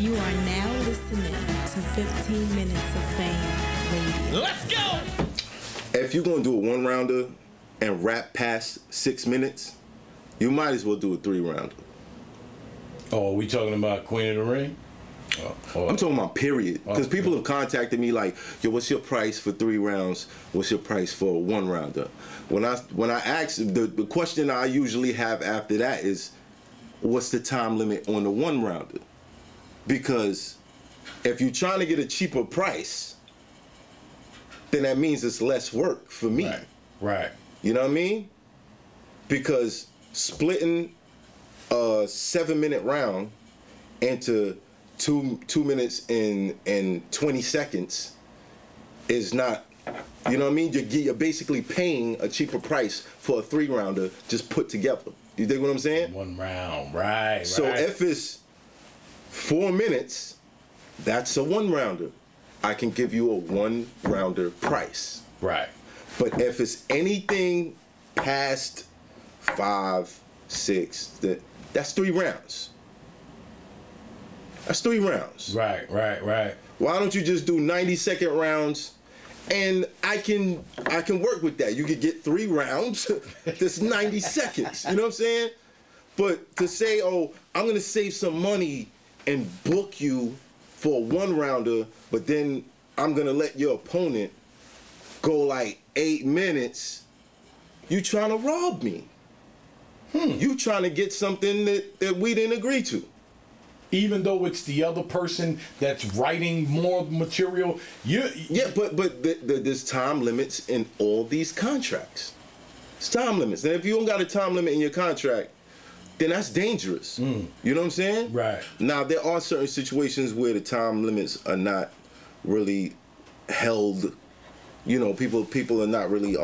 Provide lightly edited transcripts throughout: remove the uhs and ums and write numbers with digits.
You are now listening to 15 Minutes of Fame Radio. Let's go! If you're going to do a one-rounder and rap past 6 minutes, you might as well do a 3-rounder. Oh, are we talking about Queen of the Ring? I'm talking about period. Because people have contacted me like, yo, what's your price for 3 rounds? What's your price for a 1-rounder? When I ask, the question I usually have after that is, what's the time limit on the 1-rounder? Because if you're trying to get a cheaper price, then that means it's less work for me. Right. You know what I mean? Because splitting a 7-minute round into two minutes and 20 seconds is not, you know what I mean? You're basically paying a cheaper price for a 3-rounder just put together. You dig what I'm saying? 1 round, right. So if it's 4 minutes, that's a 1-rounder. I can give you a 1-rounder price. Right. But if it's anything past 5, 6, that's 3 rounds. That's 3 rounds. Right. Why don't you just do 90-second rounds? And I can work with that. You could get 3 rounds. That's 90 seconds. You know what I'm saying? But to say, oh, I'm gonna save some money and book you for a 1-rounder, but then I'm gonna let your opponent go like 8 minutes, you trying to rob me. You trying to get something that we didn't agree to. Even though it's the other person that's writing more material, Yeah, but there's time limits in all these contracts. It's time limits. And if you don't got a time limit in your contract, then that's dangerous. You know what I'm saying? Right. Now, there are certain situations where the time limits are not really held. You know, people are not really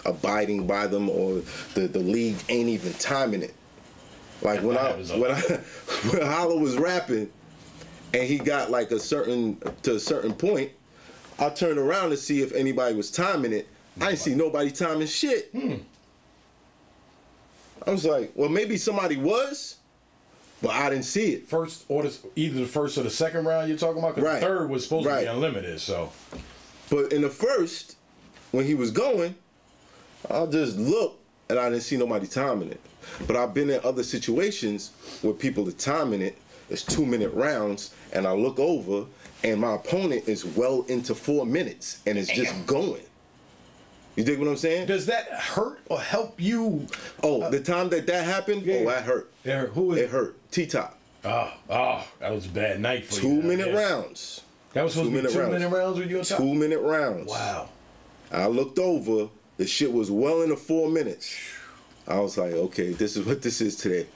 abiding by them, or the league ain't even timing it. Like when Holla was rapping and he got like to a certain point, I turned around to see if anybody was timing it. I didn't see nobody timing shit. I was like, well, maybe somebody was, but I didn't see it. Either the first or the second round you're talking about? Because Right. the third was supposed to be Right. unlimited, so. But in the first, when he was going, I just looked and I didn't see nobody timing it. But I've been in other situations where people are timing it. It's 2-minute rounds, and I look over, and my opponent is well into 4 minutes, and it's just going. You dig what I'm saying? Does that hurt or help you? Oh, the time that happened, Yeah. oh, that hurt. It hurt. Who is It hurt. T-Top. Oh, that was a bad night for you. 2-minute rounds. That was supposed to be 2-minute rounds with you on top? 2-minute rounds. Wow. I looked over, the shit was well into 4 minutes. I was like, okay, this is what this is today.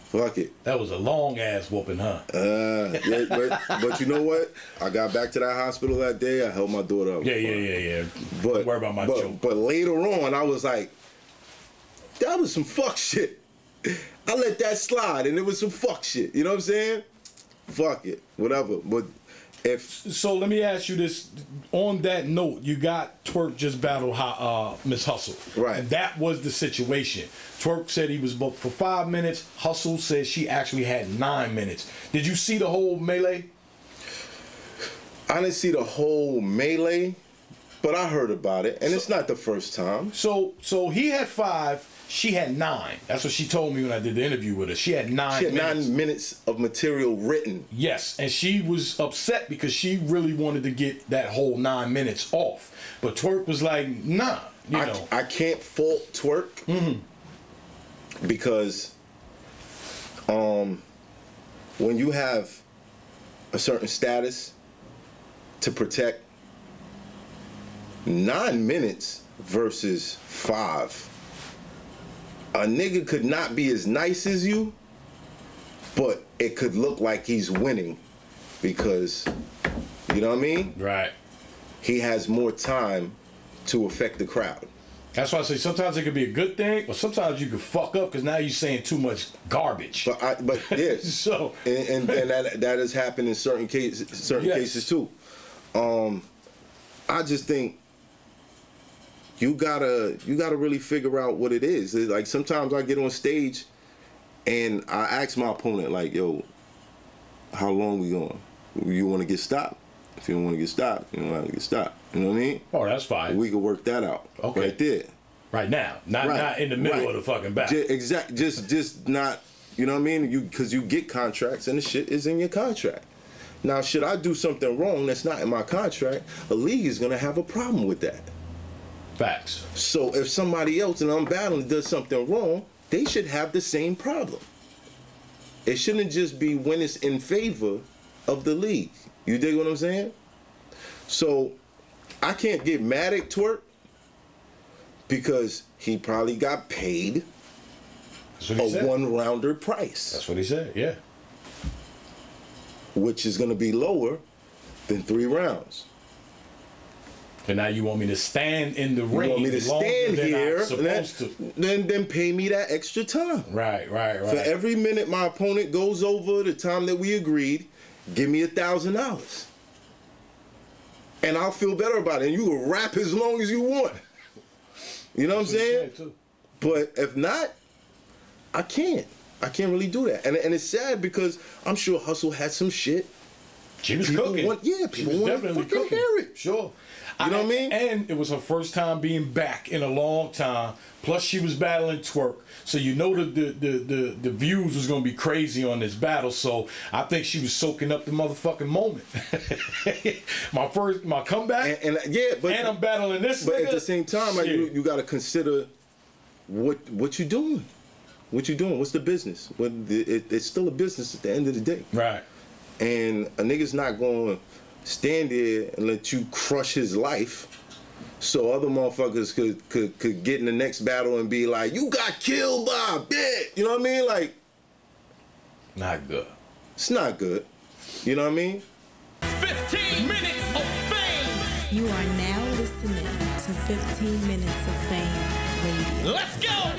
Fuck it. That was a long ass whooping, huh? Yeah, but you know what? I got back to that hospital that day. I held my daughter up. Yeah. But Don't worry about my joke. But later on, I was like, that was some fuck shit. I let that slide, and it was some fuck shit. You know what I'm saying? Fuck it, whatever. But So let me ask you this. On that note, you got Twerk just battled Miss Hustle. Right. And that was the situation. Twerk said he was booked for 5 minutes. Hustle said she actually had 9 minutes. Did you see the whole melee? I didn't see the whole melee, but I heard about it, and it's not the first time. So he had 5. She had 9. That's what she told me when I did the interview with her. She had 9 She had minutes. 9 minutes of material written. Yes, and she was upset because she really wanted to get that whole 9 minutes off. But Twerk was like, nah, you know. I can't fault Twerk because when you have a certain status to protect, 9 minutes versus 5. A nigga could not be as nice as you, but it could look like he's winning because, you know what I mean? Right. He has more time to affect the crowd. That's why I say sometimes it could be a good thing, but sometimes you could fuck up because now you're saying too much garbage. But yes, So and that has happened in certain cases, cases too. I just think you gotta really figure out what it is. It's like sometimes I get on stage and I ask my opponent, like, yo, how long we going? You want to get stopped? If you don't want to get stopped, you don't have to get stopped. You know what I mean? Oh, that's fine. We could work that out. Okay. Right there. Right now, not in the middle of the fucking battle. Just not. You know what I mean? Because you get contracts and the shit is in your contract. Now, should I do something wrong that's not in my contract, a league is gonna have a problem with that. Facts. So if somebody else and I'm battling does something wrong, they should have the same problem. It shouldn't just be when it's in favor of the league. You dig what I'm saying? So I can't get mad at Twerk because he probably got paid a one-rounder price. That's what he said, yeah. Which is going to be lower than 3 rounds. And now you want me to stand in the ring? You want me to stand here, then pay me that extra time. Right. For every minute my opponent goes over the time that we agreed, give me $1,000. And I'll feel better about it. And you can rap as long as you want. You know what I'm saying? But if not, I can't. I can't really do that. And it's sad because I'm sure Hustle had some shit. She was cooking. People want to fucking hear it. Sure. You know what I mean? And it was her first time being back in a long time. Plus, she was battling Twerk, so you know the views was gonna be crazy on this battle. So I think she was soaking up the motherfucking moment. my comeback, and I'm battling this. But nigga. At the same time, like, you got to consider what you doing. What you doing? What's the business? It's still a business at the end of the day. Right. And a nigga's not going to stand there and let you crush his life so other motherfuckers could get in the next battle and be like, you got killed by a bitch. You know what I mean? Like, not good. It's not good. You know what I mean? 15 minutes of fame. You are now listening to 15 Minutes of Fame Radio. Let's go.